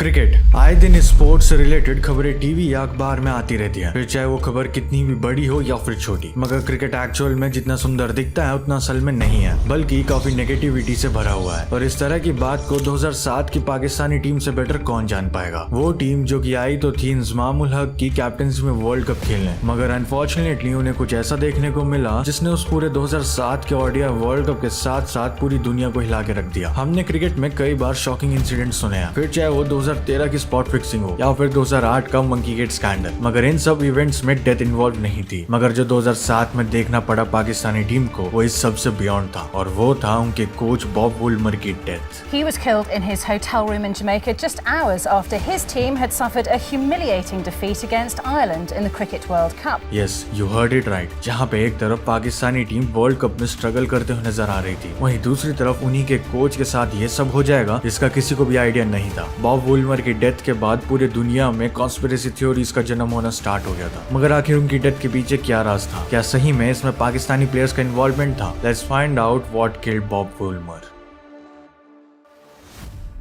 Cricket आए दिन sports से रिलेटेड खबरें टीवी या अखबार में आती रहती है, फिर चाहे वो खबर कितनी भी बड़ी हो या फिर छोटी। मगर क्रिकेट एक्चुअल में जितना सुंदर दिखता है उतना असल में नहीं है, बल्कि काफी नेगेटिविटी से भरा हुआ है। और इस तरह की बात को 2007 की पाकिस्तानी टीम से बेटर कौन जान पाएगा। वो टीम जो कि आई तो थी इंजमामुल हक की कैप्टनसी में वर्ल्ड कप खेलने, मगर अनफॉर्चुनेटली उन्हें कुछ ऐसा देखने को मिला जिसने उस पूरे 2007 के ओडीआई वर्ल्ड कप के साथ साथ पूरी दुनिया को हिला के रख दिया। हमने क्रिकेट में कई बार शॉकिंग इंसिडेंट सुने हैं, फिर चाहे वो 2013 की स्पॉट फिक्सिंग हो या फिर 2008 का मंकी गेट स्कैंडल, मगर इन सब इवेंट्स में डेथ इन्वॉल्व नहीं थी। मगर जो 2007 में देखना पड़ा पाकिस्तानी टीम को वो इस सबसे बियॉन्ड था, और वो था उनके कोच बॉब वुलमर की death. He was killed in his hotel room in Jamaica just hours after his team had suffered a humiliating defeat against Ireland in the Cricket World Cup. Yes, you heard it right। जहाँ पे एक तरफ Pakistani team world cup में struggle करते हुए नजर आ रही थी, वहीं दूसरी तरफ उन्हीं के कोच के साथ ये सब हो जाएगा जिसका किसी को भी आइडिया नहीं था। बॉब वुलमर की डेथ के बाद पूरे दुनिया में कॉन्स्पिरेसी थ्योरीज का जन्म होना स्टार्ट हो गया था। मगर आखिर उनकी डेथ के पीछे क्या राज था? क्या सही में इसमें पाकिस्तानी प्लेयर्स का इन्वॉल्वमेंट था? Let's find out what killed Bob Woolmer.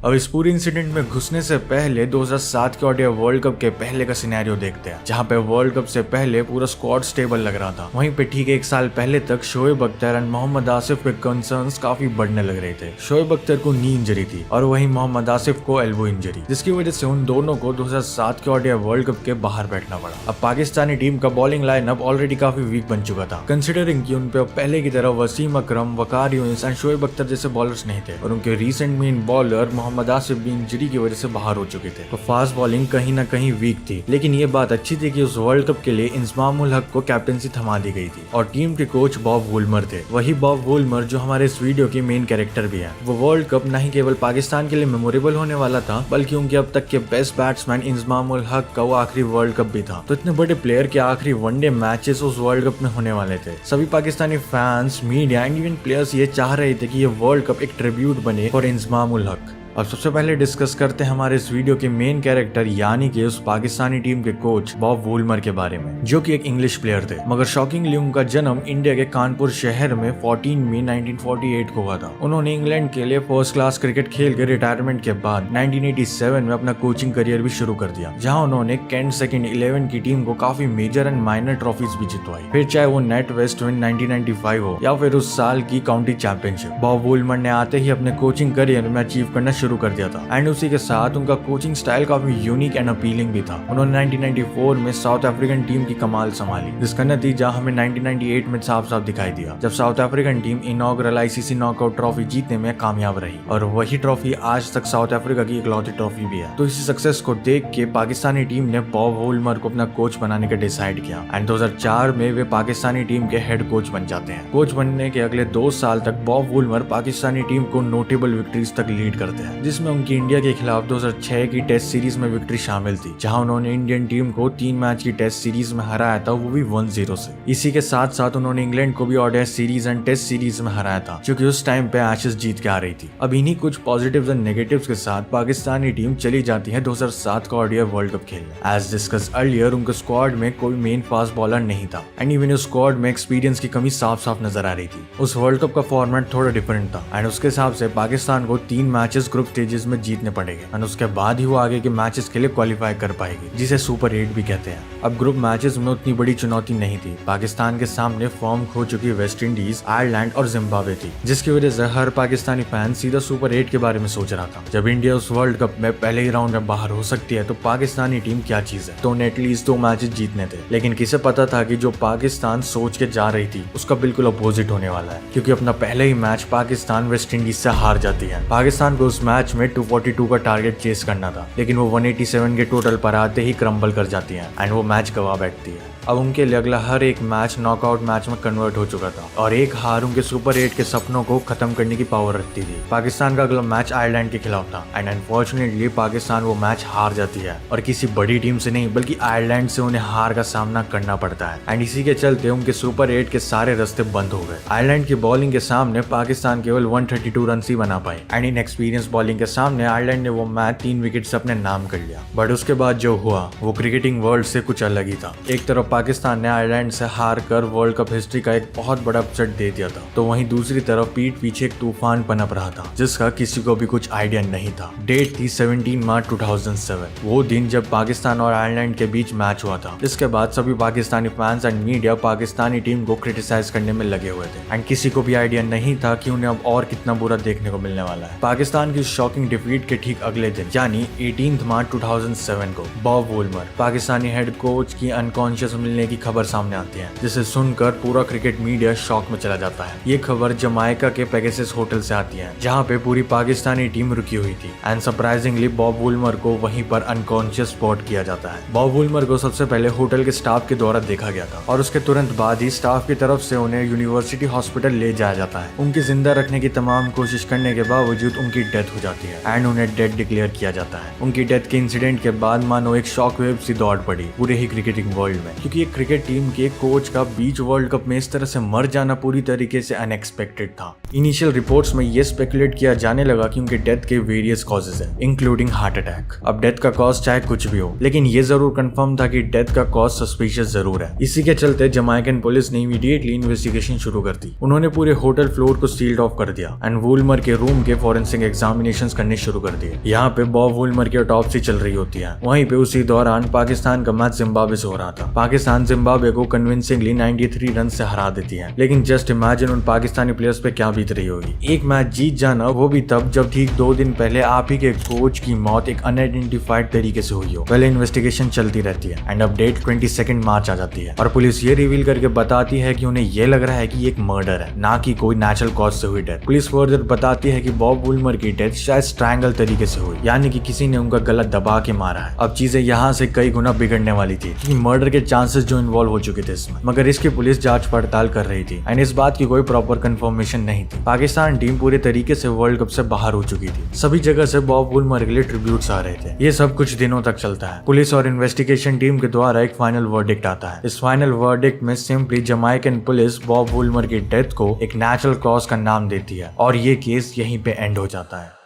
अब इस पूरे इंसिडेंट में घुसने से पहले 2007 के ओडीआई वर्ल्ड कप के पहले का सिनेरियो देखते हैं, जहां पे वर्ल्ड कप से पहले पूरा स्क्वाड स्टेबल लग रहा था। वहीं पे ठीक एक साल पहले तक शोएब अख्तर एंड मोहम्मद आसिफ के कंसर्न्स काफी बढ़ने लग रहे थे। शोएब अख्तर को नी इंजरी थी और वहीं मोहम्मद आसिफ को एल्बो इंजरी, जिसकी वजह से उन दोनों को 2007 के ओडीआई वर्ल्ड कप के बाहर बैठना पड़ा। अब पाकिस्तानी टीम का बॉलिंग लाइनअप ऑलरेडी काफी वीक बन चुका था, कंसिडरिंग कि उन पे पहले की तरह वसीम अकरम, वकार यूनिस एंड शोएब अख्तर जैसे बॉलर्स नहीं थे, और उनके recent main bowler Mohammad Asif भी इंजरी की वजह से बाहर हो चुके थे। तो फास्ट बॉलिंग कहीं ना कहीं वीक थी, लेकिन ये बात अच्छी थी कि उस वर्ल्ड कप के लिए इंजमामुल हक को कैप्टनसी थमा दी गई थी, और टीम के कोच बॉब वुलमर थे। वही बॉब वुलमर जो हमारे इस वीडियो के मेन कैरेक्टर भी है। वो वर्ल्ड कप न ही केवल पाकिस्तान के लिए मेमोरेबल होने वाला था, बल्कि उनके अब तक के बेस्ट बैट्समैन इंजमामुल हक का वो आखिरी वर्ल्ड कप भी था। तो इतने बड़े प्लेयर के आखिरी वनडे मैचेस उस वर्ल्ड कप में होने वाले थे। सभी Pakistani fans, media and even players ये चाह रहे थे कि ये वर्ल्ड कप एक ट्रिब्यूट बने फॉर इंजमामुल हक। अब सबसे पहले डिस्कस करते हैं हमारे इस वीडियो के मेन कैरेक्टर यानी कि उस पाकिस्तानी टीम के कोच बॉब वुलमर के बारे में, जो कि एक इंग्लिश प्लेयर थे। मगर शॉकिंगली उनका जन्म इंडिया के कानपुर शहर में 14 मई 1948 को हुआ था। उन्होंने इंग्लैंड के लिए फर्स्ट क्लास क्रिकेट खेल के रिटायरमेंट के बाद 1987 में अपना कोचिंग करियर भी शुरू कर दिया, जहां उन्होंने कैंट सेकंड 11 की टीम को काफी मेजर एंड माइनर ट्रॉफीज भी जितवाई, फिर चाहे वो नेट वेस्ट विन 1995 हो या फिर उस साल की काउंटी चैंपियनशिप। बॉब वुलमर ने आते ही अपने कोचिंग करियर में अचीव करना शुरू कर दिया था, एंड उसी के साथ उनका कोचिंग स्टाइल काफी यूनिक एंड अपीलिंग भी था। उन्होंने 1994 में साउथ अफ्रीकन टीम की कमाल संभाली, जिसका नतीजा हमें 1998 में साफ साफ दिखाई दिया, जब south African team inaugural ICC knockout trophy जीतने में कामयाब रही, और वही ट्रॉफी आज तक साउथ अफ्रीका की इकलौती ट्रॉफी भी है। तो इसी सक्सेस को देख के पाकिस्तानी टीम ने बॉब वुलमर को अपना कोच बनाने का डिसाइड किया, एंड 2004 में वे पाकिस्तानी टीम के हेड कोच बन जाते हैं। कोच बनने के अगले 2 साल तक बॉब वुलमर पाकिस्तानी टीम को नोटेबल विक्ट्रीज तक लीड करते हैं, जिसमें उनकी इंडिया के खिलाफ 2006 की टेस्ट सीरीज में विक्ट्री शामिल थी, जहां उन्होंने इंडियन टीम को 3 मैच की टेस्ट सीरीज में हराया था, वो भी 1-0 से। इसी के साथ साथ उन्होंने इंग्लैंड को भी ODI series and test series में हराया था, क्योंकि उस टाइम पे एशेज जीत के आ रही थी। अब इन्हीं कुछ पॉजिटिव्स एंड नेगेटिव्स के साथ पाकिस्तानी टीम चली जाती है 2007 का ओडीआई वर्ल्ड कप खेलने। एज डिस्कस अर्लियर, उनके स्क्वाड में कोई मेन फास्ट बॉलर नहीं था, एंड इवन उस स्क्वाड में एक्सपीरियंस की कमी साफ साफ नजर आ रही थी। उस वर्ल्ड कप का फॉर्मेट थोड़ा डिफरेंट था, एंड उसके हिसाब से पाकिस्तान को 3 मैचेस ग्रुप स्टेजेस में जीतने पड़ेंगे, और उसके बाद ही वो आगे के मैचेस के लिए क्वालिफाई कर पाएगी, जिसे सुपर 8 भी कहते हैं। अब ग्रुप मैचेस में उतनी बड़ी चुनौती नहीं थी। पाकिस्तान के सामने फॉर्म खो चुकी वेस्ट इंडीज, आयरलैंड और जिम्बाब्वे थी, जिसकी वजह से हर पाकिस्तानी फैन सीधा सुपर 8 के बारे में सोच रहा था। जब इंडिया उस वर्ल्ड कप में पहले ही राउंड में बाहर हो सकती है, तो पाकिस्तानी टीम क्या चीज है। तो एटलीस्ट 2 मैचेस जीतने थे, लेकिन किसे पता था कि जो पाकिस्तान सोच के जा रही थी उसका बिल्कुल अपोजिट होने वाला है, क्योंकि अपना पहले ही मैच पाकिस्तान वेस्ट इंडीज से हार जाती है। पाकिस्तान को उस मैच में 242 का टारगेट चेस करना था, लेकिन वो 187 के टोटल पर आते ही क्रम्बल कर जाती हैं, एंड वो मैच गवा बैठती है। अब उनके लिए अगला हर एक मैच नॉकआउट मैच में कन्वर्ट हो चुका था, और एक हार उनके सुपर 8 के सपनों को खत्म करने की पावर रखती थी। पाकिस्तान का अगला मैच आयरलैंड के खिलाफ था, एंड अनफॉर्चुनेटली पाकिस्तान वो मैच हार जाती है, और किसी बड़ी टीम से नहीं बल्कि आयरलैंड से उन्हें हार का सामना करना पड़ता है, एंड इसी के चलते उनके सुपर 8 के सारे रास्ते बंद हो गए। आयरलैंड की बॉलिंग के सामने पाकिस्तान केवल 132 रन ही बना पाए, एंड इन एक्सपीरियंस बॉलिंग के सामने आयरलैंड ने वो मैच 3 विकेट से अपने नाम कर लिया। बट उसके बाद जो हुआ वो क्रिकेटिंग वर्ल्ड से कुछ अलग ही था। एक तरफ पाकिस्तान ने आयरलैंड से हार कर वर्ल्ड कप हिस्ट्री का एक बहुत बड़ा अपसेट दे दिया था, तो वहीं दूसरी तरफ पीठ पीछे एक तूफान पनप रहा था जिसका किसी को भी कुछ आइडिया नहीं था। डेट थी 17 मार्च 2007, वो दिन जब पाकिस्तान और आयरलैंड के बीच मैच हुआ था। इसके बाद सभी Pakistani fans and media Pakistani team को क्रिटिसाइज करने में लगे हुए थे एंड किसी को भी आइडिया नहीं था कि उन्हें अब और कितना बुरा देखने को मिलने वाला है। पाकिस्तान की शॉकिंग डिफीट के ठीक अगले दिन यानी 18 मार्च 2007 को Bob Woolmer Pakistani head coach की अनकॉन्शियस मिलने की खबर सामने आती है, जिसे सुनकर पूरा क्रिकेट मीडिया शॉक में चला जाता है। ये खबर जमाइका के पेगासस होटल से आती है जहां पे पूरी पाकिस्तानी टीम रुकी हुई थी एंड सरप्राइजिंगली बॉब वुलमर को वहीं पर अनकॉन्शियस स्पॉट किया जाता है। बॉब वुलमर को सबसे पहले होटल के स्टाफ के द्वारा देखा गया था और उसके तुरंत बाद ही स्टाफ की तरफ से उन्हें यूनिवर्सिटी हॉस्पिटल ले जाया जाता है। उनकी जिंदा रखने की तमाम कोशिश करने के बावजूद उनकी डेथ हो जाती है एंड उन्हें डेड डिक्लेयर किया जाता है। उनकी डेथ के इंसिडेंट के बाद मानो एक शॉक वेव सी दौड़ पड़ी पूरे ही क्रिकेटिंग वर्ल्ड में, क्योंकि एक क्रिकेट टीम के कोच का बीच वर्ल्ड कप में इस तरह से मर जाना पूरी तरीके से अनएक्सपेक्टेड था। इनिशियल रिपोर्ट्स में ये स्पेकुलेट किया जाने लगा कि उनके डेथ के वेरियस कॉजेज हैं, इंक्लूडिंग हार्ट अटैक। अब डेथ का कॉज चाहे कुछ भी हो, लेकिन ये जरूर कंफर्म था कि डेथ का कॉज सस्पिशियस जरूर है। इसी के चलते जमाइकन पुलिस ने इमीडिएटली इन्वेस्टिगेशन शुरू कर दी। उन्होंने पूरे होटल फ्लोर को सील्ड ऑफ कर दिया एंड वुलमर के रूम के फॉरेंसिक एग्जामिनेशंस करने शुरू कर दिए। यहाँ पे बॉब वुलमर की ऑटोप्सी चल रही होती है। वहीं पे उसी दौरान पाकिस्तान का मैच जिम्बाब्वे से हो रहा था। पाकिस्तान जिम्बाब्वे को कन्विंसिंगली 93 रन से हरा देती है, लेकिन जस्ट इमेजिन उन पाकिस्तानी प्लेयर्स पे क्या बीत रही होगी। एक मैच जीत जाना, वो भी तब जब ठीक 2 दिन पहले आप ही के कोच की मौत एक अनआइडेंटिफाइड तरीके से हुई हो। पहले इन्वेस्टिगेशन चलती रहती है एंड अपडेट 22 मार्च आ जाती है और पुलिस ये रिवील करके बताती है कि उन्हें ये लग रहा है कि ये एक मर्डर है, ना कि कोई नेचुरल कॉज से हुई डेथ। पुलिस फर्दर बताती है कि बॉब वुलमर की डेथ शायद स्ट्रैंगल तरीके से हुई, यानी कि किसी ने उनका गला दबा के मारा है। अब चीजें यहाँ से कई गुना बिगड़ने वाली थी कि मर्डर के चांसेस जो इन्वॉल्व हो चुके थे इसमें, मगर इसकी पुलिस जांच पड़ताल कर रही थी एंड इस बात की कोई प्रॉपर कंफर्मेशन नहीं थी। पाकिस्तान टीम पूरे तरीके से वर्ल्ड कप से बाहर हो चुकी थी। सभी जगह से बॉब वुलमर के लिए ट्रिब्यूट्स आ रहे थे। ये सब कुछ दिनों तक चलता है। पुलिस और इन्वेस्टिगेशन टीम के द्वारा एक फाइनल वर्डिक्ट आता है। इस फाइनल वर्डिक्ट में सिंपली जमाइकन पुलिस बॉब वुलमर की डेथ को एक नेचुरल कॉज का नाम देती है और ये केस यहीं पे एंड हो जाता है।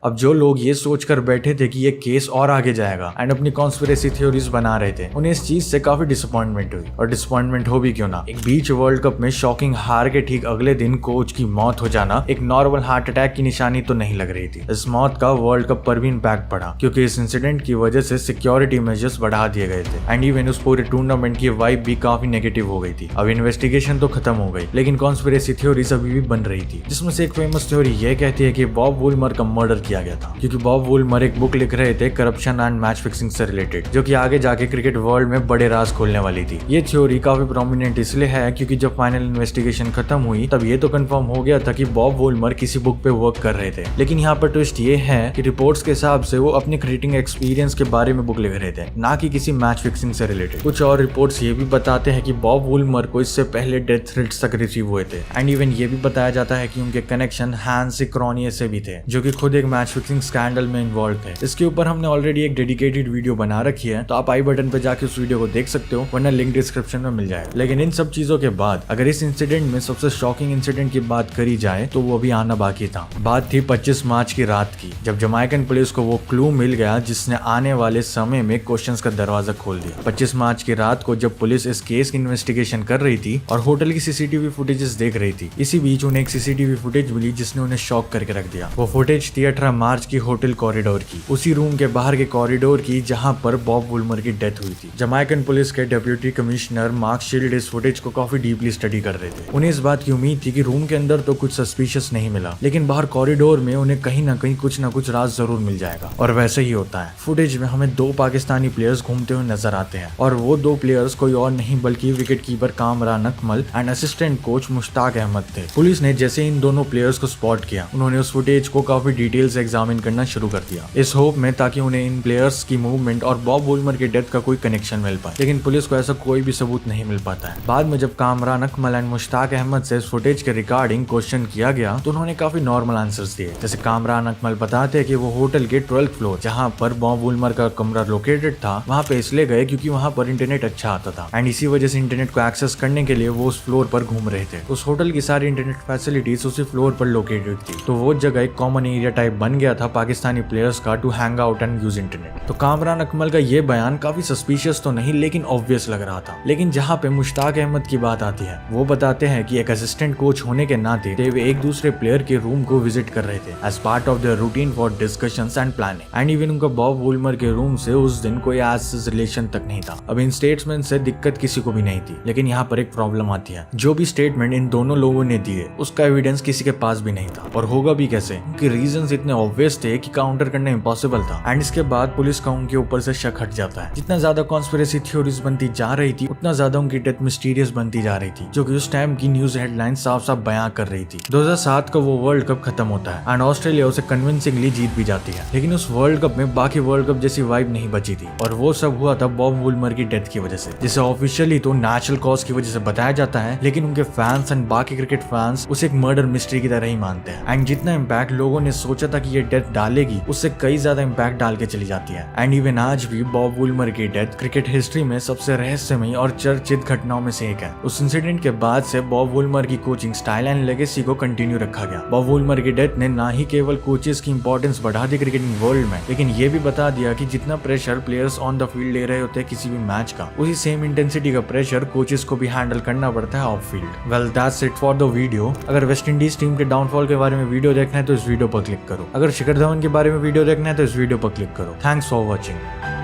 अब जो लोग ये सोचकर बैठे थे कि ये केस और आगे जाएगा एंड अपनी कॉन्स्पिरेसी थ्योरीज बना रहे थे, उन्हें इस चीज से काफी डिसअपॉइंटमेंट हुई। और डिसअपॉइंटमेंट हो भी क्यों ना, एक बीच वर्ल्ड कप में शॉकिंग हार के ठीक अगले दिन कोच की मौत हो जाना एक नॉर्मल हार्ट अटैक की निशानी तो नहीं लग रही थी। इस मौत का वर्ल्ड कप पर भी इम्पैक्ट पड़ा, क्योंकि इस इंसिडेंट की वजह से सिक्योरिटी मेजर्स बढ़ा दिए गए थे एंड इवन उस पूरे टूर्नामेंट की वाइब भी काफी नेगेटिव हो गई थी। अब इन्वेस्टिगेशन तो खत्म हो गई, लेकिन कॉन्स्पिरेसी थ्योरीज अभी भी बन रही थी, जिसमें से एक फेमस थ्योरी ये कहती है कि बॉब वुलमर का मर्डर किया गया था, क्योंकि बॉब वुलमर एक बुक लिख रहे थे करप्शन एंड मैच फिक्सिंग से रिलेटेड, जो कि आगे जाके क्रिकेट वर्ल्ड में बड़े राज खोलने वाली थी। ये थ्योरी काफी प्रोमिनेंट इसलिए है क्योंकि जब फाइनल इन्वेस्टिगेशन खत्म हुई तब ये तो कंफर्म हो गया था कि बॉब वुलमर किसी बुक पे वर्क कर रहे थे। लेकिन यहाँ पर ट्विस्ट ये है कि रिपोर्ट्स के हिसाब से वो अपने क्रिकेटिंग एक्सपीरियंस के बारे में बुक लिख रहे थे, ना कि किसी मैच फिक्सिंग से रिलेटेड। कुछ और रिपोर्ट्स ये भी बताते हैं कि बॉब वुलमर को इससे पहले डेथ थ्रेट्स तक रिसीव हुए थे एंड इवन ये भी बताया जाता है कि उनके कनेक्शन हैंस क्रोनिये से भी थे, जो कि खुद एक मैच फिक्सिंग स्कैंडल में इन्वॉल्व थे। इसके ऊपर हमने ऑलरेडी एक डेडिकेटेड वीडियो बना रखी है, तो आप आई बटन पे जाके उस वीडियो को देख सकते हो, वरना लिंक डिस्क्रिप्शन में मिल जाएगा। लेकिन इन सब चीजों के बाद अगर इस इंसिडेंट में सबसे शॉकिंग इंसिडेंट की बात करी जाए तो वो अभी आना बाकी था। बात थी 25 मार्च की रात की, जब जमाइकन पुलिस को वो क्लू मिल गया जिसने आने वाले समय में क्वेश्चंस का दरवाजा खोल दिया। 25 मार्च की रात को जब पुलिस इस केस की इन्वेस्टिगेशन कर रही थी और होटल की सीसीटीवी फुटेजेस देख रही थी, इसी बीच उन्हें एक सीसीटीवी फुटेज मिली जिसने उन्हें शॉक करके रख दिया। वो फुटेज थी 18 मार्च की होटल कॉरिडोर की, उसी रूम के बाहर के कॉरिडोर की जहां पर बॉब वुलमर की डेथ हुई थी। जमाइकन पुलिस के डेप्यूटी कमिश्नर मार्क शील्ड इस फुटेज को काफी डीपली स्टडी कर रहे थे। उन्हें इस बात की उम्मीद थी कि रूम के अंदर तो कुछ सस्पिशियस नहीं मिला, लेकिन बाहर कॉरिडोर में उन्हें कहीं ना कहीं कुछ ना कुछ राज जरूर मिल जाएगा। और वैसे ही होता है। फुटेज में हमें 2 पाकिस्तानी प्लेयर्स घूमते हुए नजर आते हैं और वो 2 प्लेयर्स कोई और नहीं बल्कि wicket keeper Kamran Akmal and assistant coach Mushtaq Ahmed थे। पुलिस ने जैसे इन दोनों प्लेयर्स को स्पॉट किया, उन्होंने उस फुटेज को काफी डिटेल से एग्जामिन करना शुरू कर दिया, इस होप में ताकि उन्हें इन प्लेयर्स की मूवमेंट और बॉब वुलमर के डेथ का कोई कनेक्शन मिल पाए। लेकिन पुलिस को ऐसा कोई भी सबूत नहीं मिल पाता है। बाद में जब कामरान अकमल एंड मुश्ताक अहमद से इस फुटेज के रिगार्डिंग क्वेश्चन किया गया तो उन्होंने काफी नॉर्मल आंसर्स दिए। जैसे कामरान अकमल बताते हैं कि वो होटल के 12th फ्लोर जहां पर बॉब वुलमर का कमरा लोकेटेड था वहां पे इसलिए गए क्योंकि वहां पर इंटरनेट अच्छा आता था एंड इसी वजह से इंटरनेट को एक्सेस करने के लिए वो उस फ्लोर पर घूम रहे थे। उस होटल की सारी इंटरनेट फैसिलिटीज उसी फ्लोर पर लोकेटेड थी, तो वो जगह एक कॉमन एरिया टाइप बन गया था पाकिस्तानी प्लेयर्स का to hang out and use internet. तो कामरान अकमल का ये बयान काफी सस्पिशियस तो नहीं लेकिन ऑब्वियस लग रहा था। लेकिन जहाँ पे मुश्ताक अहमद की बात आती है, वो बताते हैं कि एक असिस्टेंट कोच होने के नाते वे एक दूसरे प्लेयर के रूम को विजिट कर रहे थे as part of their routine for discussions and planning. And even उनका बॉब वुलमर के रूम से उस दिन कोई एज रिलेशन तक नहीं था। अब इन स्टेटमेंट से दिक्कत किसी को भी नहीं थी, लेकिन यहाँ पर एक प्रॉब्लम आती है। जो भी स्टेटमेंट इन दोनों लोगों ने दिए उसका एविडेंस किसी के पास भी नहीं था, और होगा भी कैसे, उनके रीजंस इतने ऑब्वियस थे कि काउंटर करना इम्पॉसिबल था। एंड इसके बाद पुलिस का उनके ऊपर से शक हट जाता है। जितना ज्यादा कॉन्स्पिरेसी थ्योरीज बनती जा रही थी, उतना ज्यादा उनकी डेथ मिस्टीरियस बनती जा रही थी, जो कि उस टाइम की न्यूज हेडलाइन साफ साफ बयां कर रही थी। 2007 का वो वर्ल्ड कप खत्म होता है एंड ऑस्ट्रेलिया उसे कन्विंसिंगली जीत भी जाती है। लेकिन उस वर्ल्ड कप में बाकी वर्ल्ड कप जैसी वाइब नहीं बची थी, और वो सब हुआ था बॉब वुलमर की डेथ की वजह से, जिसे ऑफिशियली तो नेचुरल कॉज की वजह से बताया जाता है, लेकिन उनके फैंस एंड बाकी क्रिकेट फैंस उसे एक मर्डर मिस्ट्री की तरह ही मानते हैं। एंड जितना इम्पैक्ट लोगों ने सोचा था कि ये डेथ डालेगी, उससे कई ज्यादा इम्पैक्ट डाल के चली जाती है। एंड इवन आज भी बॉब वुलमर की डेथ क्रिकेट हिस्ट्री में सबसे रहस्यमयी और चर्चित घटनाओं में से एक है। उस इंसिडेंट के बाद से बॉब वुलमर की कोचिंग स्टाइल एंड लेगेसी को कंटिन्यू रखा गया। बॉब वुलमर की डेथ ने ना ही केवल कोचेस की इंपॉर्टेंस बढ़ा दी क्रिकेटिंग वर्ल्ड में, लेकिन ये भी बता दिया कि जितना pressure players on the field ले रहे होते हैं किसी भी मैच का, उसी सेम इंटेंसिटी का प्रेशर कोचेस को भी हैंडल करना पड़ता है of field. Well that's it for the video. अगर वेस्ट इंडीज टीम के डाउनफॉल के बारे में वीडियो देखना है तो इस वीडियो पर क्लिक करो। अगर शिखर धवन के बारे में वीडियो देखना है तो इस वीडियो पर क्लिक करो। Thanks for watching.